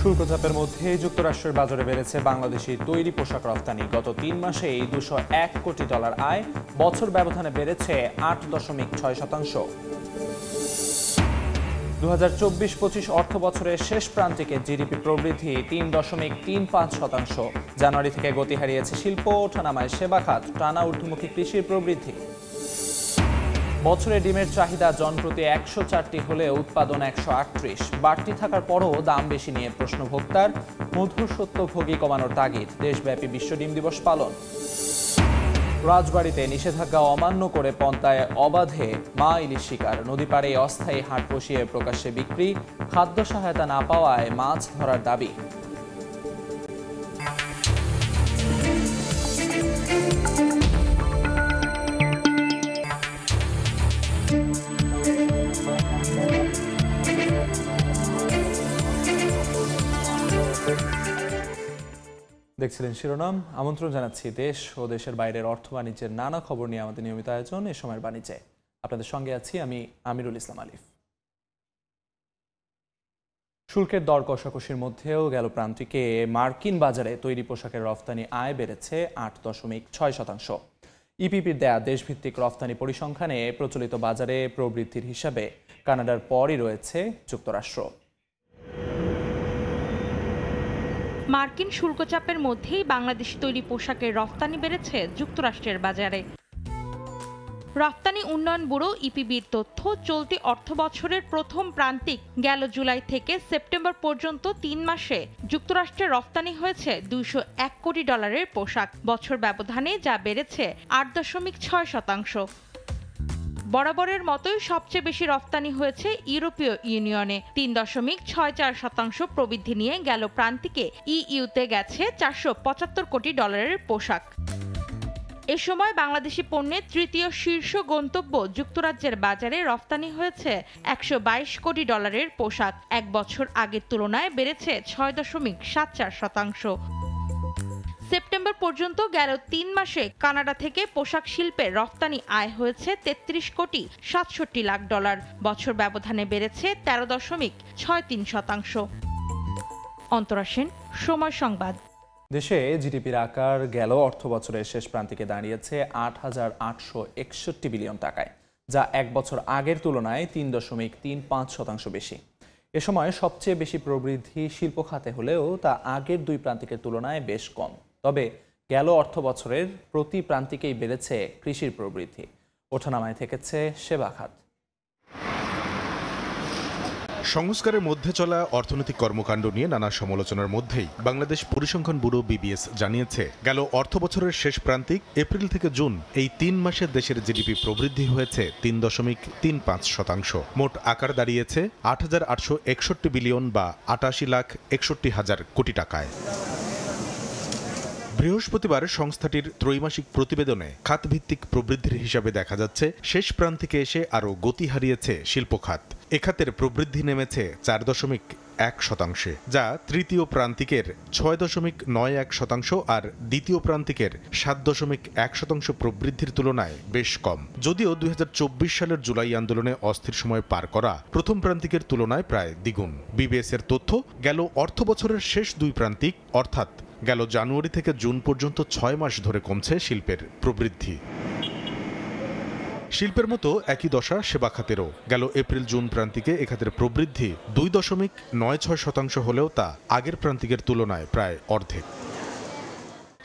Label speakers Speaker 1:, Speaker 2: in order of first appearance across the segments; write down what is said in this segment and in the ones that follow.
Speaker 1: শুল্ক চাপের মধ্যে যুক্তরাষ্ট্রের বাজারে বেড়েছে বাংলাদেশি তৈরি পোশাক রফতানি। গত ৩ মাসেই $201 কোটি আয়, বছর ব্যবধানে বেড়েছে ৮.৬%। ২০২৪-২৫ অর্থ বছরের শেষ প্রান্তিকে জিডিপি প্রবৃদ্ধি ৩.৩৫%। জানুয়ারি থেকে গতি হারিয়েছে শিল্প, ওঠানামায় সেবা খাত, টানা ঊর্ধ্বমুখী কৃষির প্রবৃদ্ধি। বছরে ডিমের চাহিদা জনপ্রতি ১০৪টি হলে উৎপাদন ১৩৮। বাড়তি থাকার পরও দাম বেশি নিয়ে প্রশ্ন ভোক্তার। মধুসত্ত্বভোগী কমানোর তাগিদ, দেশব্যাপী বিশ্ব ডিম দিবস পালন। রাজবাড়ীতে নিষেধাজ্ঞা অমান্য করে পন্থায় অবাধে মা ইলিশ শিকার, নদী পাড়ে অস্থায়ী হাট বসিয়ে প্রকাশ্যে বিক্রি, খাদ্য সহায়তা না পাওয়ায় মাছ ধরার দাবি। দেখছিলেন শিরোনাম। আমন্ত্রণ জানাচ্ছি দেশ ও দেশের বাইরের অর্থ বাণিজ্যের নানা খবর নিয়ে আমাদের নিয়মিত আয়োজন এ সময়ের বাণিজ্যে। আপনাদের সঙ্গে আছি আমি আমিরুল ইসলাম আলিফ। শুল্কের দর কষাকষির মধ্যেও গেল প্রান্তিকে মার্কিন বাজারে তৈরি পোশাকের রফতানি আয় বেড়েছে ৮.৬%। ইপিপির দেয়া দেশভিত্তিক রফতানি পরিসংখ্যানে প্রচলিত বাজারে প্রবৃদ্ধির হিসাবে কানাডার পরই রয়েছে যুক্তরাষ্ট্র।
Speaker 2: মার্কিন শুল্কচাপের মধ্যেই বাংলাদেশি তৈরি পোশাকের রফতানি বেড়েছে যুক্তরাষ্ট্রের বাজারে। রফতানি উন্নয়ন ব্যুরো ইপিবির তথ্য, চলতি অর্থবছরের প্রথম প্রান্তিক গেল জুলাই থেকে সেপ্টেম্বর পর্যন্ত ৩ মাসে যুক্তরাষ্ট্রে রফতানি হয়েছে $201 কোটি পোশাক, বছর ব্যবধানে যা বেড়েছে ৮.৬%। বরাবরের মতোই সবচেয়ে বেশি রফতানি হয়েছে ইউরোপীয় ইউনিয়নে, ৩.৬৪% প্রবৃদ্ধি নিয়ে গেল প্রান্তিকে ইইউতে গেছে $৪৭৫ কোটি পোশাক। এ সময় বাংলাদেশি পণ্যের তৃতীয় শীর্ষ গন্তব্য যুক্তরাজ্যের বাজারে রফতানি হয়েছে $১২২ কোটি পোশাক, এক বছর আগের তুলনায় বেড়েছে ৬.৭৪%। সেপ্টেম্বর পর্যন্ত গেল ৩ মাসে কানাডা থেকে পোশাক শিল্পের রফতানি আয় হয়েছে $৩৩.৬৭ লাখ, বছর ব্যবধানে বেড়েছে ১৩.৬৩%। অন্তরা সেন, সময় সংবাদ।
Speaker 1: দেশে জিডিপির আকার গেল অর্থ বছরের শেষ প্রান্তিকে দাঁড়িয়েছে ৮,৮৬১ বিলিয়ন টাকায়, যা এক বছর আগের তুলনায় ৩.৩৫% বেশি। এ সময় সবচেয়ে বেশি প্রবৃদ্ধি শিল্প খাতে হলেও তা আগের দুই প্রান্তিকের তুলনায় বেশ কম। তবে গেল অর্থ বছরের প্রতি প্রান্তিকেই বেড়েছে কৃষির প্রবৃদ্ধি, ওঠানামায় থেকেছে সেবা খাত।
Speaker 3: সংস্কারের মধ্যে চলা অর্থনৈতিক কর্মকাণ্ড নিয়ে নানা সমালোচনার মধ্যেই বাংলাদেশ পরিসংখ্যান ব্যুরো বিবিএস জানিয়েছে, গেল অর্থ বছরের শেষ প্রান্তিক এপ্রিল থেকে জুন এই ৩ মাসে দেশের জিডিপি প্রবৃদ্ধি হয়েছে ৩.৩৫%। মোট আকার দাঁড়িয়েছে ৮,৮৬১ বিলিয়ন বা ৮৮,৬১,০০০ কোটি টাকায়। বৃহস্পতিবার সংস্থাটির ত্রৈমাসিক প্রতিবেদনে খাতভিত্তিক প্রবৃদ্ধির হিসাবে দেখা যাচ্ছে শেষ প্রান্তিকে এসে আরও গতি হারিয়েছে শিল্প খাত। এ খাতের প্রবৃদ্ধি নেমেছে ৪.১%, যা তৃতীয় প্রান্তিকের ৬.৯১% আর দ্বিতীয় প্রান্তিকের ৭.১% প্রবৃদ্ধির তুলনায় বেশ কম। যদিও ২০২৪ সালের জুলাই আন্দোলনে অস্থির সময় পার করা প্রথম প্রান্তিকের তুলনায় প্রায় দ্বিগুণ। বিবিএস এর তথ্য, গেল অর্থ বছরের শেষ দুই প্রান্তিক অর্থাৎ গেল জানুয়ারি থেকে জুন পর্যন্ত ৬ মাস ধরে কমছে শিল্পের প্রবৃদ্ধি। শিল্পের মতো একই দশা সেবা খাতেরও। গেল এপ্রিল জুন প্রান্তিকে এ খাতের প্রবৃদ্ধি ২.৯৬% হলেও তা আগের প্রান্তিকের তুলনায় প্রায় অর্ধেক।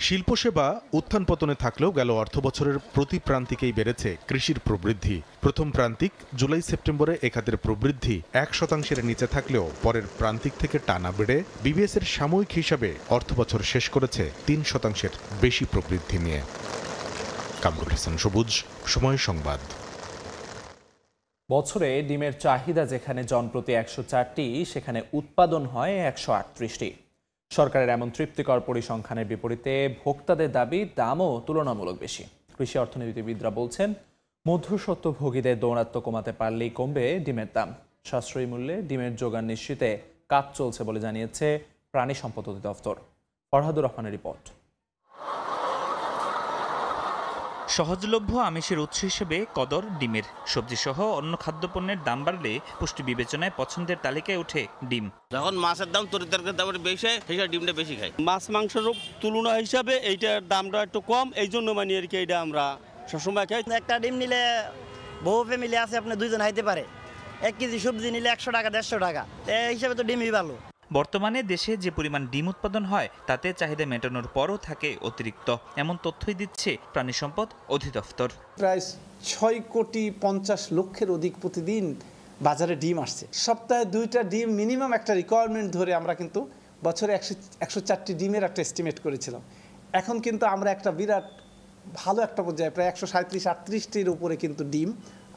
Speaker 3: শিল্প সেবা উত্থান পতনে থাকলেও গেল অর্থ বছরের প্রতি প্রান্তিকেই বেড়েছে কৃষির প্রবৃদ্ধি। প্রথম প্রান্তিক জুলাই সেপ্টেম্বরে এ খাতের প্রবৃদ্ধি ১%-এর নিচে থাকলেও পরের প্রান্তিক থেকে টানা বেড়ে বিবিএস এর সাময়িক হিসাবে অর্থ বছর শেষ করেছে ৩%-এর বেশি প্রবৃদ্ধি নিয়ে। কামরুল হাসান সবুজ, সময় সংবাদ।
Speaker 1: বছরে ডিমের চাহিদা যেখানে জনপ্রতি ১০৪টি, সেখানে উৎপাদন হয় ১৩৮টি। সরকারের এমন তৃপ্তিকর পরিসংখ্যানের বিপরীতে ভোক্তাদের দাবি দামও তুলনামূলক বেশি। কৃষি অর্থনীতিবিদরা বলছেন, মধুসত্ত্বভোগীদের দৌরাত্ম্য কমাতে পারলেই কমবে ডিমের দাম। সাশ্রয়ী মূল্যে ডিমের যোগান নিশ্চিতে কাজ চলছে বলে জানিয়েছে প্রাণী সম্পদ অধিদপ্তর। ফরহাদুর রহমানের রিপোর্ট।
Speaker 4: সহজলভ্য আমিষের উৎস হিসেবে কদর ডিমের। সবজিসহ অন্য খাদ্যপণ্যের দাম বাড়লে পুষ্টি বিবেচনায় পছন্দের তালিকায় ওঠে ডিম।
Speaker 5: যখন মাছের দাম তরিতরকারির দাম বেশি হয়, সেই ডিমটা বেশি খাই।
Speaker 6: মাছ মাংসের তুলনা হিসাবে এইটার দামটা একটু কম, এই জন্য মানে আর কি এটা আমরা সবসময় খাই।
Speaker 7: একটা ডিম নিলে বহু ফ্যামিলি আছে, আপনি 2 জন খাইতে পারে। 1 কেজি সবজি নিলে 100 টাকা 150 টাকা, এই হিসাবে তো ডিমই ভালো।
Speaker 4: বর্তমানে দেশে যে পরিমাণ ডিম উৎপাদন হয় তাতে চাহিদা মেটানোর পরও থাকে অতিরিক্ত, এমন তথ্যই দিচ্ছে প্রাণী সম্পদ অধিদপ্তর।
Speaker 8: প্রায় 6,50,00,000 অধিক প্রতিদিন বাজারে ডিম আসছে। সপ্তাহে 2টা ডিম মিনিমাম একটা রিকোয়ারমেন্ট ধরে আমরা কিন্তু বছরে 104টি ডিমের একটা এস্টিমেট করেছিলাম। এখন কিন্তু আমরা একটা বিরাট ভালো একটা পর্যায়ে প্রায় 137-38টির উপরে কিন্তু ডিম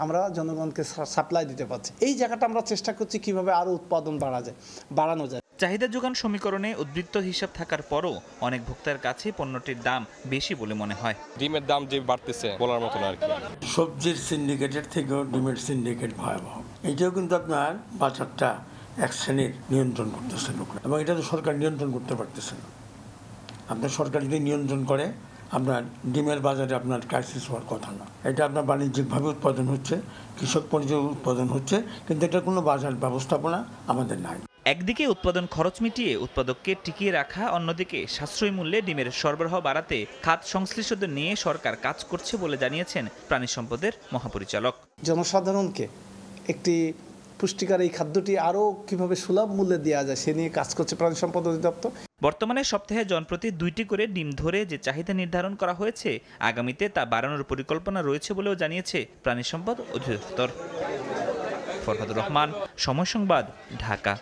Speaker 8: আমরা জনগণকে সাপ্লাই দিতে পারছি। এই জায়গাটা আমরা চেষ্টা করছি কিভাবে আরও উৎপাদন বাড়ানো যায়।
Speaker 4: চাহিদা যোগান সমীকরণে উদ্বৃত্ত হিসাব থাকার পরও অনেক ভোক্তার কাছে পণ্যটির দাম বেশি বলে মনে হয়।
Speaker 9: ডিমের দাম যে বাড়তেছে বলার মতো না আর কি।
Speaker 10: সবজির সিন্ডিকেটের থেকেও ডিমের সিন্ডিকেট ভয়াবহ। এটাও কিন্তু আপনার বাজারটা এক শ্রেণীর নিয়ন্ত্রণ করতেছে লোক, এবং এটা তো সরকার নিয়ন্ত্রণ করতে পারতেছে না। আপনার সরকার যদি নিয়ন্ত্রণ করে, আপনার ডিমের বাজারে আপনার ক্রাইসিস হওয়ার কথা না। এটা আপনার বাণিজ্যিকভাবে উৎপাদন হচ্ছে, কৃষক পর্যায়ে উৎপাদন হচ্ছে, কিন্তু এটার কোনো বাজার ব্যবস্থাপনা আমাদের নাই।
Speaker 4: একদিকে উৎপাদন খরচ মিটিয়ে উৎপাদককে টিকিয়ে রাখা, অন্যদিকে সাশ্রয়ী মূল্যে ডিমের সরবরাহ বাড়াতে খাত সংশ্লিষ্টদের নিয়ে সরকার কাজ করছে বলে জানিয়েছেন প্রাণী সম্পদের মহাপরিচালক।
Speaker 8: জনসাধারণকে একটি পুষ্টিকর এই খাদ্যটি আরও কিভাবে সুলভ মূল্যে দেওয়া যায় সে নিয়ে কাজ করছে প্রাণী সম্পদ অধিদপ্তর।
Speaker 4: বর্তমানে সপ্তাহে জনপ্রতি 2টি করে ডিম ধরে যে চাহিদা নির্ধারণ করা হয়েছে, আগামীতে তা বাড়ানোর পরিকল্পনা রয়েছে বলেও জানিয়েছে প্রাণী সম্পদ অধিদপ্তর। ফরহাদুর রহমান, সময় সংবাদ, ঢাকা।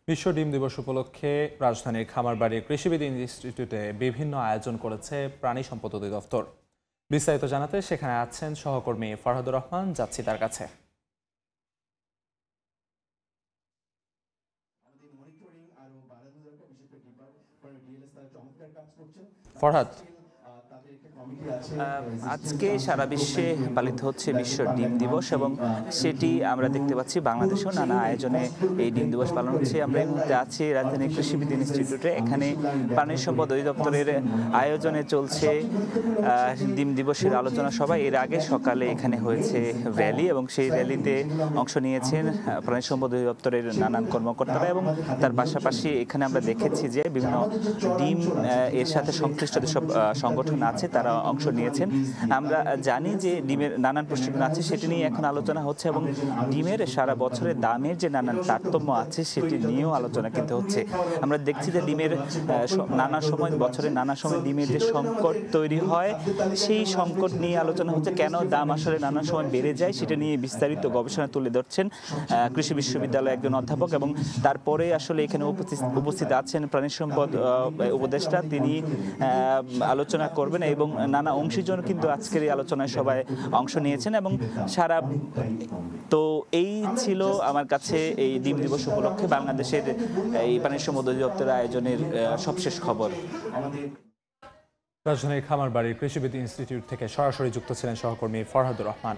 Speaker 1: বিশ্ব ডিম দিবস উপলক্ষে রাজধানীর খামারবাড়ির কৃষিবিদ ইনস্টিটিউটে বিভিন্ন আয়োজন করেছে প্রাণী সম্পদ অধিদপ্তর। বিস্তারিত জানাতে সেখানে আছেন সহকর্মী ফরহাদুর রহমান, যাচ্ছি তার কাছে। ফরহাদ,
Speaker 11: আজকে সারা বিশ্বে পালিত হচ্ছে বিশ্ব ডিম দিবস এবং সেটি আমরা দেখতে পাচ্ছি বাংলাদেশেও নানা আয়োজনে এই ডিম দিবস পালন হচ্ছে। আমরা এই মুহূর্তে আছি রাজধানীর কৃষিবিদ ইনস্টিটিউটে। এখানে প্রাণী সম্পদ অধিদপ্তরের আয়োজনে চলছে ডিম দিবসের আলোচনা সভা। এর আগে সকালে এখানে হয়েছে র্যালি এবং সেই র্যালিতে অংশ নিয়েছেন প্রাণী সম্পদ অধিদপ্তরের নানান কর্মকর্তারা, এবং তার পাশাপাশি এখানে আমরা দেখেছি যে বিভিন্ন ডিম এর সাথে সংশ্লিষ্ট যেসব সংগঠন আছে তারা অংশ নিয়েছেন। আমরা জানি যে ডিমের নানান প্রশ্ন আছে, সেটি নিয়ে এখন আলোচনা হচ্ছে এবং ডিমের সারা বছরের দামের যে নানান তারতম্য আছে সেটি নিয়েও আলোচনা কিন্তু হচ্ছে। আমরা দেখছি যে ডিমের নানা সময়, বছরের নানা সময় ডিমের যে সংকট তৈরি হয় সেই সংকট নিয়ে আলোচনা হচ্ছে। কেন দাম আসলে নানা সময় বেড়ে যায় সেটা নিয়ে বিস্তারিত গবেষণা তুলে ধরছেন কৃষি বিশ্ববিদ্যালয়ের একজন অধ্যাপক, এবং তারপরে আসলে এখানে উপস্থিত আছেন প্রাণী সম্পদ উপদেষ্টা। তিনি আলোচনা করবেন এবং নানা অংশীজন কিন্তু আজকের এই আলোচনায় সবাই অংশ নিয়েছেন এবং সারা। তো এই ছিল আমার কাছে এই ডিম দিবস উপলক্ষে বাংলাদেশের এই প্রাণী সম্পদ অধিদপ্তরের আয়োজনের সবশেষ খবর।
Speaker 1: রাজধানীর খামারবাড়ির কৃষিবিদ ইনস্টিটিউট থেকে সরাসরি যুক্ত ছিলেন সহকর্মী ফরহাদুর রহমান।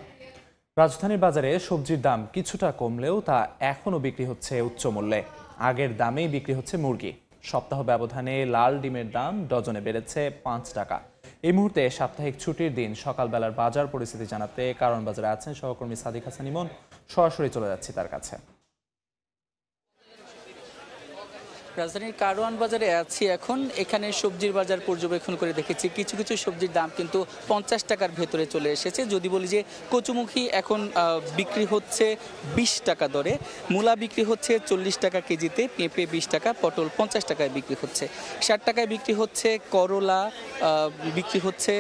Speaker 1: রাজধানীর বাজারে সবজির দাম কিছুটা কমলেও তা এখনও বিক্রি হচ্ছে উচ্চ মূল্যে। আগের দামেই বিক্রি হচ্ছে মুরগি। সপ্তাহ ব্যবধানে লাল ডিমের দাম ডজনে বেড়েছে 5 টাকা। এই মুহূর্তে সাপ্তাহিক ছুটির দিন সকালবেলার বাজার পরিস্থিতি জানাতে কারণ বাজারে আছেন সহকর্মী সাদিক হাসান ইমন। সরাসরি চলে যাচ্ছি তার কাছে।
Speaker 12: রাজধানীর কারওয়ান বাজারে আছি এখন। এখানে সবজির বাজার পর্যবেক্ষণ করে দেখেছি কিছু কিছু সবজির দাম কিন্তু 50 টাকার ভেতরে চলে এসেছে। যদি বলি যে কচুমুখী এখন বিক্রি হচ্ছে 20 টাকা দরে, মূলা বিক্রি হচ্ছে 40 টাকা কেজিতে, পেঁপে 20 টাকা, পটল 50 টাকায় বিক্রি হচ্ছে, 60 টাকায় বিক্রি হচ্ছে করলা, বিক্রি হচ্ছে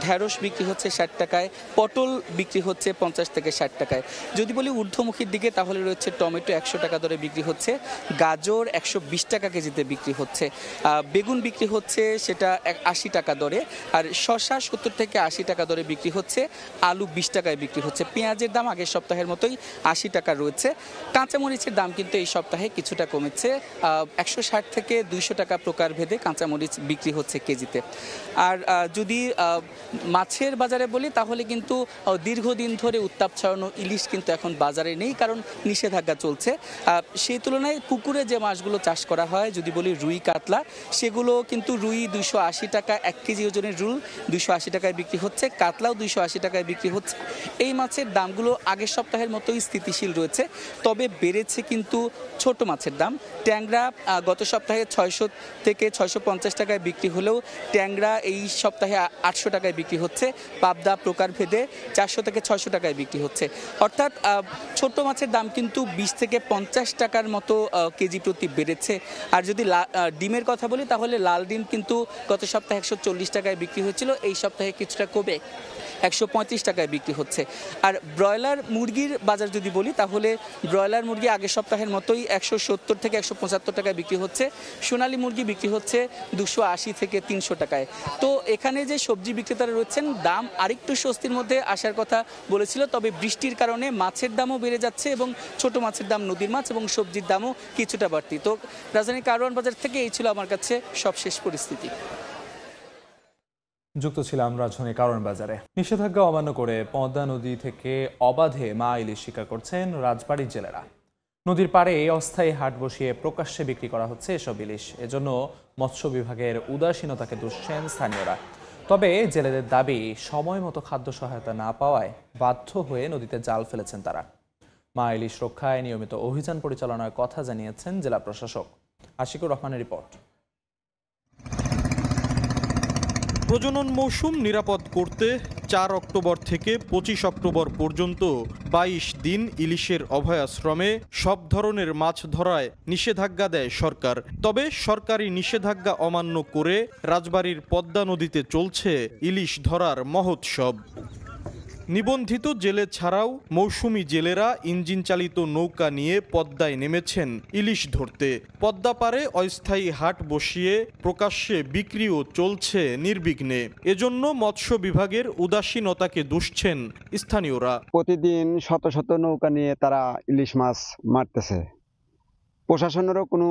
Speaker 12: ঢেঁড়স বিক্রি হচ্ছে 60 টাকায়, পটল বিক্রি হচ্ছে 50 থেকে 60 টাকায়। যদি বলি ঊর্ধ্বমুখীর দিকে তাহলে রয়েছে টমেটো 100 টাকা দরে বিক্রি হচ্ছে, গাজর 120 টাকা কেজিতে বিক্রি হচ্ছে, বেগুন বিক্রি হচ্ছে সেটা 80 টাকা দরে, আর শসা 70 থেকে 80 টাকা দরে বিক্রি হচ্ছে, আলু 20 টাকায় বিক্রি হচ্ছে। পেঁয়াজের দাম আগের সপ্তাহের মতোই 80 টাকা রয়েছে। কাঁচামরিচের দাম কিন্তু এই সপ্তাহে কিছুটা কমেছে, 160 থেকে 200 টাকা প্রকারভেদে কাঁচামরিচ বিক্রি হচ্ছে কেজিতে। আর যদি মাছের বাজারে বলি তাহলে কিন্তু দীর্ঘদিন ধরে উত্তাপ ছড়ানো ইলিশ কিন্তু এখন বাজারে নেই, কারণ নিষেধাজ্ঞা চলছে। সেই তুলনায় পুকুরে যে মাছগুলো চাষ করা হয়, যদি বলি রুই কাতলা, সেগুলো কিন্তু রুই 280 টাকা 1 কেজি ওজনের রুই 280 টাকায় বিক্রি হচ্ছে, কাতলাও 280 টাকায় বিক্রি হচ্ছে। এই মাছের দামগুলো আগের সপ্তাহের মতোই স্থিতিশীল রয়েছে, তবে বেড়েছে কিন্তু ছোট মাছের দাম। ট্যাংরা গত সপ্তাহে 600 থেকে 650 টাকায় বিক্রি হলেও ট্যাংরা এই সপ্তাহে 800 টাকায় বিক্রি হচ্ছে। পাবদা প্রকারভেদে 400 থেকে 600 টাকায় বিক্রি হচ্ছে। অর্থাৎ ছোট মাছের দাম কিন্তু 20 থেকে 50 টাকার মতো কেজি প্রতি বেড়েছে। আর যদি ডিমের কথা বলি তাহলে লাল ডিম কিন্তু গত সপ্তাহে 140 টাকায় বিক্রি হয়েছিল, এই সপ্তাহে কিছুটা কমে 135 টাকায় বিক্রি হচ্ছে। আর ব্রয়লার মুরগির বাজার যদি বলি তাহলে ব্রয়লার মুরগি আগের সপ্তাহের মতোই 170 থেকে 175 টাকায় বিক্রি হচ্ছে। সোনালী মুরগি বিক্রি হচ্ছে 280 থেকে 300 টাকায়। তো এখানে যে সবজি বিক্রেতারা রয়েছেন দাম আরেকটু স্বস্তির মধ্যে আসার কথা বলেছিল, তবে বৃষ্টির কারণে মাছের দামও বেড়ে যাচ্ছে এবং ছোট মাছের দাম, নদীর মাছ এবং সবজির দামও কিছুটা বাড়তি। তো রাজধানীর কারওয়ান বাজার থেকে এই ছিল আমার কাছে সবশেষ পরিস্থিতি।
Speaker 1: যুক্ত ছিলাম রাজধানী কারওয়ান বাজারে। নিষেধাজ্ঞা অমান্য করে পদ্মা নদী থেকে অবাধে মা ইলিশ শিকার করছেন রাজবাড়ীর জেলেরা। নদীর পাড়ে অস্থায়ী হাট বসিয়ে প্রকাশ্যে বিক্রি করা হচ্ছে এসব ইলিশ। এজন্য মৎস্য বিভাগের উদাসীনতাকে দুষছেন স্থানীয়রা। তবে জেলেদের দাবি, সময় মতো খাদ্য সহায়তা না পাওয়ায় বাধ্য হয়ে নদীতে জাল ফেলেছেন তারা। মা ইলিশ রক্ষায় নিয়মিত অভিযান পরিচালনার কথা জানিয়েছেন জেলা প্রশাসক। আশিকুর রহমানের রিপোর্ট।
Speaker 13: প্রজনন মৌসুম নিরাপদ করতে 4 অক্টোবর থেকে 25 অক্টোবর পর্যন্ত 22 দিন ইলিশের অভয়াশ্রমে সব ধরনের মাছ ধরায় নিষেধাজ্ঞা দেয় সরকার। তবে সরকারি নিষেধাজ্ঞা অমান্য করে রাজবাড়ীর পদ্মা নদীতে চলছে ইলিশ ধরার মহোৎসব। নিবন্ধিত জেলে ছাড়াও মৌসুমি জেলেরা ইঞ্জিন চালিত নৌকা নিয়ে পদ্মায় নেমেছেন ইলিশ ধরতে। পদ্মা পারে অস্থায়ী হাট বসিয়ে প্রকাশ্যে বিক্রিও চলছে নির্বিঘ্নে। এজন্য মৎস্য বিভাগের উদাসীনতাকে দুষছেন স্থানীয়রা।
Speaker 14: প্রতিদিন শত শত নৌকা নিয়ে তারা ইলিশ মাছ মারতেছে, প্রশাসনেরও কোনো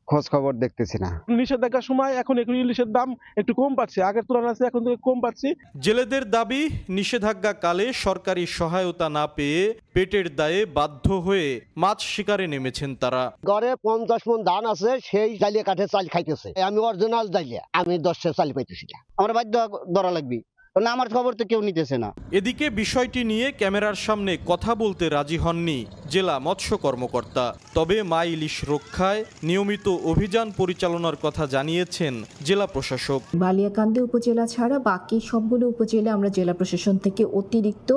Speaker 14: খোঁজ খবর দেখতেছি না।
Speaker 15: নিষেধাজ্ঞার সময় এখন ইলিশের দাম একটু কম পাচ্ছে, আগের তুলনায় এখন থেকে কম পাচ্ছি।
Speaker 13: জেলেদের দাবি, নিষেধাজ্ঞা কালে সরকারি সহায়তা না পেয়ে পেটের দায়ে বাধ্য হয়ে মাছ শিকারে নেমেছেন তারা।
Speaker 16: ঘরে 50 মণ ধান আছে, সেই জালিয়া কাঠে চাল খাইতেছে। আমি অরিজিনাল জালিয়া, আমি 10 চাল পাইতেছি না। আমার বাধ্য ধরা লাগবে, আমার খবর তো কেউ নিতেছে না।
Speaker 13: এদিকে বিষয়টি নিয়ে ক্যামেরার সামনে কথা বলতে রাজি হননি জেলা মৎস্য কর্মকর্তা। তবে মা ইলিশ রক্ষায় নিয়মিত অভিযান পরিচালনার কথা জানিয়েছেন জেলা প্রশাসক।
Speaker 17: বালিয়াকান্দি উপজেলা ছাড়া বাকি সবগুলো উপজেলা আমরা জেলা প্রশাসন থেকে অতিরিক্ত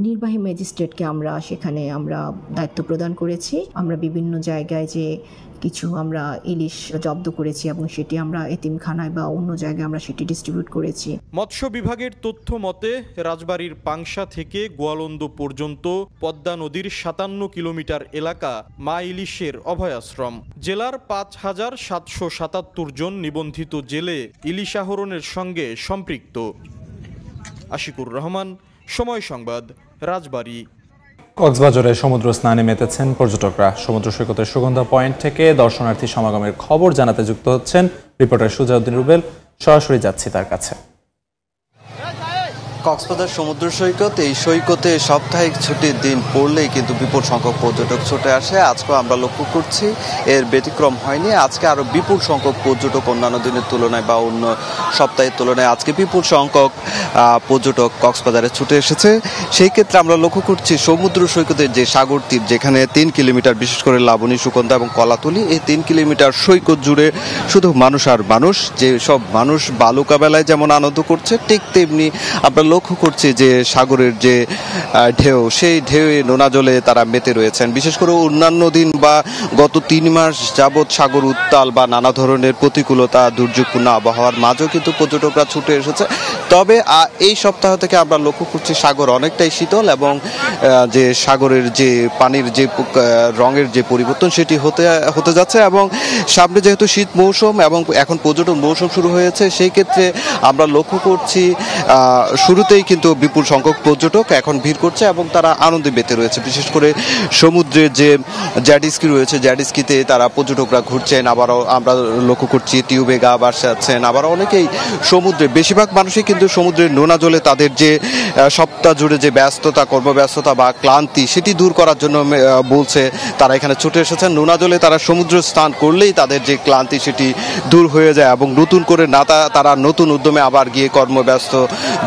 Speaker 17: নির্বাহী ম্যাজিস্ট্রেটকে সেখানে আমরা দায়িত্ব প্রদান করেছি। আমরা বিভিন্ন জায়গায় যে কিছু আমরা ইলিশ জব্দ করেছি এবং সেটি আমরা এতিমখানায় বা অন্য জায়গায় আমরা সেটি ডিস্ট্রিবিউট করেছি।
Speaker 13: মৎস্য বিভাগের তথ্য মতে রাজবাড়ীর পাংশা থেকে গোয়ালন্দ পর্যন্ত পদ্মা নদীর 57 কিলোমিটার এলাকা মা ইলিশের অভয়াশ্রম। জেলার 5777 জন নিবন্ধিত জেলে ইলিশ আহরণের সঙ্গে সম্পৃক্ত। আশিকুর রহমান, সময় সংবাদ, রাজবাড়ী।
Speaker 1: কক্সবাজারে সমুদ্র স্নানে মেতেছেন পর্যটকরা। সমুদ্র সৈকতের সুগন্ধা পয়েন্ট থেকে দর্শনার্থী সমাগমের খবর জানাতে যুক্ত হচ্ছেন রিপোর্টার সুজাউদ্দিন রুবেল। সরাসরি যাচ্ছি তার কাছে।
Speaker 18: কক্সবাজার সমুদ্র সৈকত, এই সৈকতে সাপ্তাহিক ছুটির দিন পড়লেই কিন্তু বিপুল সংখ্যক পর্যটক ছুটে আসে। আজকে আমরা লক্ষ্য করছি এর ব্যতিক্রম হয়নি। আজকে আরো বিপুল সংখ্যক পর্যটক অন্যান্য দিনের তুলনায় বা অন্য সপ্তাহের তুলনায় আজকে বিপুল সংখ্যক পর্যটক কক্সবাজারে ছুটে এসেছে। সেই ক্ষেত্রে আমরা লক্ষ্য করছি সমুদ্র সৈকতের যে সাগর তীর, যেখানে 3 কিলোমিটার, বিশেষ করে লাবণী, সুগন্ধা এবং কলাতলি, এই 3 কিলোমিটার সৈকত জুড়ে শুধু মানুষ আর মানুষ। যে সব মানুষ বালুকা বেলায় যেমন আনন্দ করছে, ঠিক তেমনি আমরা লক্ষ্য করছি যে সাগরের যে ঢেউ, সেই ঢেউয়ে নোনা জলে তারা মেতে রয়েছেন। বিশেষ করে অন্যান্য দিন বা গত 3 মাস যাবৎ সাগর উত্তাল বা নানা ধরনের প্রতিকূলতা, দুর্যোগপূর্ণ আবহাওয়ার মাঝেও কিন্তু পর্যটকরা ছুটে এসেছে। তবে এই সপ্তাহ থেকে আমরা লক্ষ্য করছি সাগর অনেকটাই শীতল এবং যে সাগরের যে পানির যে রঙের যে পরিবর্তন সেটি হতে যাচ্ছে। এবং সামনে যেহেতু শীত মৌসুম এবং এখন পর্যটন মৌসুম শুরু হয়েছে, সেই ক্ষেত্রে আমরা লক্ষ্য করছি শুরু সৈকতেই কিন্তু বিপুল সংখ্যক পর্যটক এখন ভিড় করছে এবং তারা আনন্দে মেতে রয়েছে। বিশেষ করে সমুদ্রের যে জ্যাডিস্কি রয়েছে, জ্যাডিস্কিতে তারা পর্যটকরা ঘুরছেন। আবারও আমরা লক্ষ্য করছি টিউবে গা ভাসাচ্ছেন। আবার অনেকেই সমুদ্রে, বেশিরভাগ মানুষই কিন্তু সমুদ্রের নোনা জলে তাদের যে সপ্তাহ জুড়ে যে ব্যস্ততা, কর্মব্যস্ততা বা ক্লান্তি সেটি দূর করার জন্য বলছে তারা এখানে ছুটে এসেছেন। নোনা জলে তারা সমুদ্র স্নান করলেই তাদের যে ক্লান্তি সেটি দূর হয়ে যায় এবং নতুন করে তারা নতুন উদ্যমে আবার গিয়ে কর্মব্যস্ত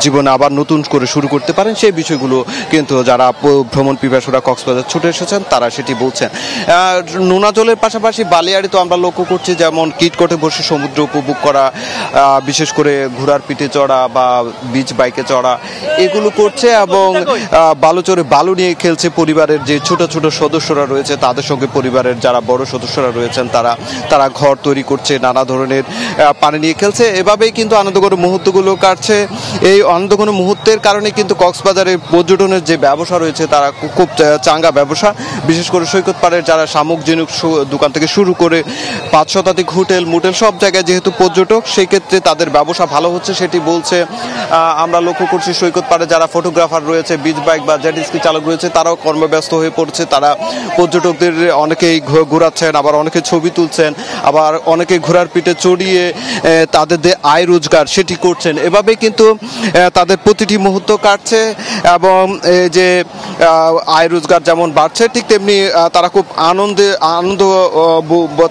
Speaker 18: জীবনে আবার নতুন করে শুরু করতে পারেন। সেই বিষয়গুলো কিন্তু যারা ভ্রমণ পিপাসুরা কক্সবাজার ছুটে এসেছেন তারা সেটি বলছেন। নোনা জলের পাশাপাশি বালিয়াড়ি তো আমরা লক্ষ্য করছি যেমন কিটকটে বসে সমুদ্র উপভোগ করা, বিশেষ করে ঘোড়ার পিঠে চড়া বা বিচ বাইকে চড়া এগুলো করছে এবং বালুচরে বালু নিয়ে খেলছে। পরিবারের যে ছোট ছোট সদস্যরা রয়েছে তাদের সঙ্গে পরিবারের যারা বড় সদস্যরা রয়েছেন তারা ঘর তৈরি করছে, নানা ধরনের পানি নিয়ে খেলছে। এভাবেই কিন্তু আনন্দঘন মুহূর্তগুলো কাটছে। এই আনন্দঘন মুহূর্তের কারণে কিন্তু কক্সবাজারের পর্যটনের যে ব্যবসা রয়েছে তারা খুব চাঙ্গা ব্যবসা। বিশেষ করে সৈকত পাড়ের যারা সামগ্রিক দোকান থেকে শুরু করে 5 শতাধিক হোটেল মোটেল সব জায়গায় যেহেতু পর্যটক, সেই ক্ষেত্রে তাদের ব্যবসা ভালো হচ্ছে সেটি বলছে। আমরা লক্ষ্য করছি সৈকত পাড়ে যারা ফটোগ্রাফার রয়েছে, বিচ বাইক বা জেট স্কি চালক রয়েছে তারাও কর্মব্যস্ত হয়ে পড়ছে। তারা পর্যটকদের অনেকেই ঘোরাচ্ছেন, আবার অনেকে ছবি তুলছেন, আবার অনেকে ঘোড়ার পিঠে চড়িয়ে তাদের যে আয় রোজগার সেটি করছেন। এভাবে কিন্তু তাদের প্রতিটি মুহূর্ত কাটছে এবং যে আয় রোজগার যেমন বাড়ছে ঠিক তেমনি তারা খুব আনন্দ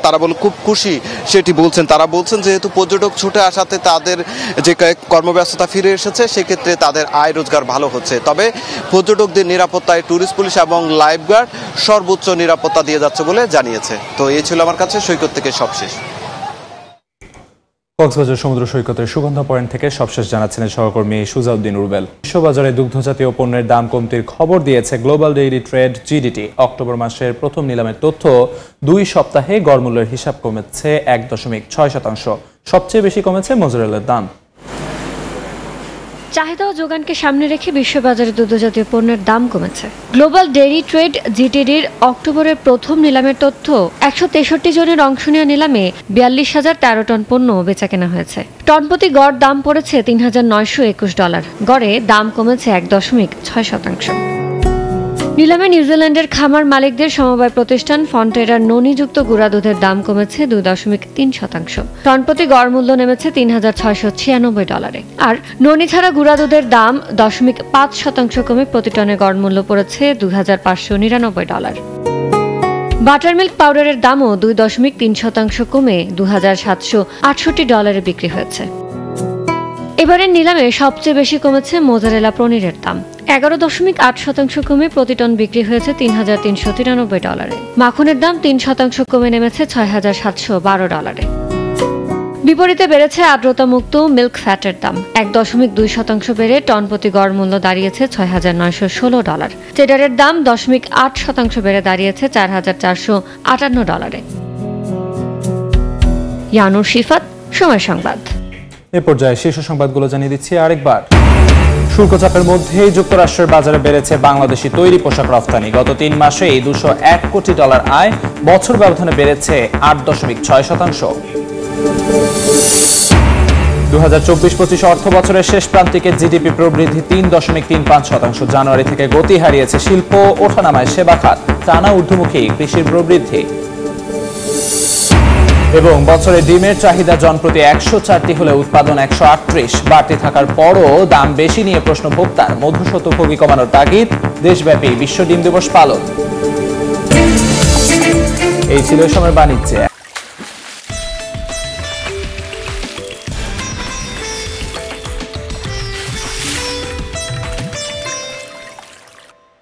Speaker 18: তারা বলে খুব খুশি সেটি বলছেন। তারা বলছেন যেহেতু পর্যটক ছুটে আসাতে তাদের যে কর্মব্যস্ততা ফিরে এসেছে সেক্ষেত্রে তাদের আয় রোজগার ভালো হচ্ছে। তবে পর্যটকদের নিরাপত্তায় ট্যুরিস্ট পুলিশ এবং লাইফগার্ড সর্বোচ্চ নিরাপত্তা দিয়ে যাচ্ছে বলে জানিয়েছে। তো এই ছিল আমার কাছে সৈকত থেকে সবশেষ।
Speaker 1: কক্সবাজার সমুদ্র সৈকতের সুগন্ধা পয়েন্ট থেকে সবশেষ জানাচ্ছেন সহকর্মী সুজাউদ্দিন রুবেল। বিশ্ববাজারে দুগ্ধজাতীয় পণ্যের দাম কমতির খবর দিয়েছে global dairy trade GDT. October মাসের প্রথম নিলামের তথ্য, 2 সপ্তাহে গড় মূল্যের হিসাব কমেছে 1.6%। সবচেয়ে বেশি কমেছে মোজারেলার দাম।
Speaker 19: চাহিদা ও যোগানকে সামনে রেখে বিশ্ববাজারে দুগ্ধজাতীয় পণ্যের দাম কমেছে। গ্লোবাল ডেইরি ট্রেড জিটিডির অক্টোবরের প্রথম নিলামের তথ্য, 163 জনের অংশ নেওয়া নিলামে 42,013 টন পণ্য বেচাকেনা হয়েছে। টনপ্রতি গড় দাম পড়েছে $3,921। গড়ে দাম কমেছে 1.6%। নিলামে নিউজিল্যান্ডের খামার মালিকদের সমবায় প্রতিষ্ঠান ফন্টেরার ননিযুক্ত গুঁড়া দুধের দাম কমেছে 2.3%। টনপ্রতি গড় মূল্য নেমেছে $3,696। আর ননি ছাড়া গুঁড়া দুধের দাম 0.5% কমে প্রতি টনে গড় মূল্য পড়েছে $2,599। বাটারমিল্ক পাউডারের দামও 2.3% কমে $2,768 বিক্রি হয়েছে। এবারের নিলামে সবচেয়ে বেশি কমেছে মোজারেলা পনিরের দাম, 11.8% কমে প্রতি টন বিক্রি হয়েছে $3,393। মাখনের দাম 3% কমে নেমেছে $6,712। বিপরীতে বেড়েছে আর্দ্রতামুক্ত মিল্ক ফ্যাটের দাম, 1.2% বেড়ে টন প্রতি গড় মূল্য দাঁড়িয়েছে $6,916। চেডারের দাম 0.8% বেড়ে দাঁড়িয়েছে $4,458। ইয়ানুর শিফাত, সময় সংবাদ।
Speaker 1: এ পর্যায়ে শীর্ষ সংবাদগুলো জানিয়ে দিচ্ছি আরেকবার। শুল্ক চাপের মধ্যেই যুক্তরাষ্ট্রের বাজারে বেড়েছে বাংলাদেশি তৈরি পোশাক রফতানি। গত 3 মাসেই $201 কোটি আয়, বছর ব্যবধানে বেড়েছে 8.6%। 2024-25 অর্থ বছরের শেষ প্রান্তিকে জিডিপি প্রবৃদ্ধি 3.35%। জানুয়ারি থেকে গতি হারিয়েছে শিল্প, ওঠানামায় সেবা খাত, টানা ঊর্ধ্বমুখী কৃষির প্রবৃদ্ধি। এবং বছরে ডিমের চাহিদা জনপ্রতি 104টি হলে উৎপাদন 138। বাড়তি থাকার পরও দাম বেশি নিয়ে প্রশ্ন ভোক্তার। মধুস্বত্বভোগী কমানোর তাগিদ, দেশব্যাপী বিশ্ব ডিম দিবস পালন। এই ছিল সময়ের বাণিজ্যে।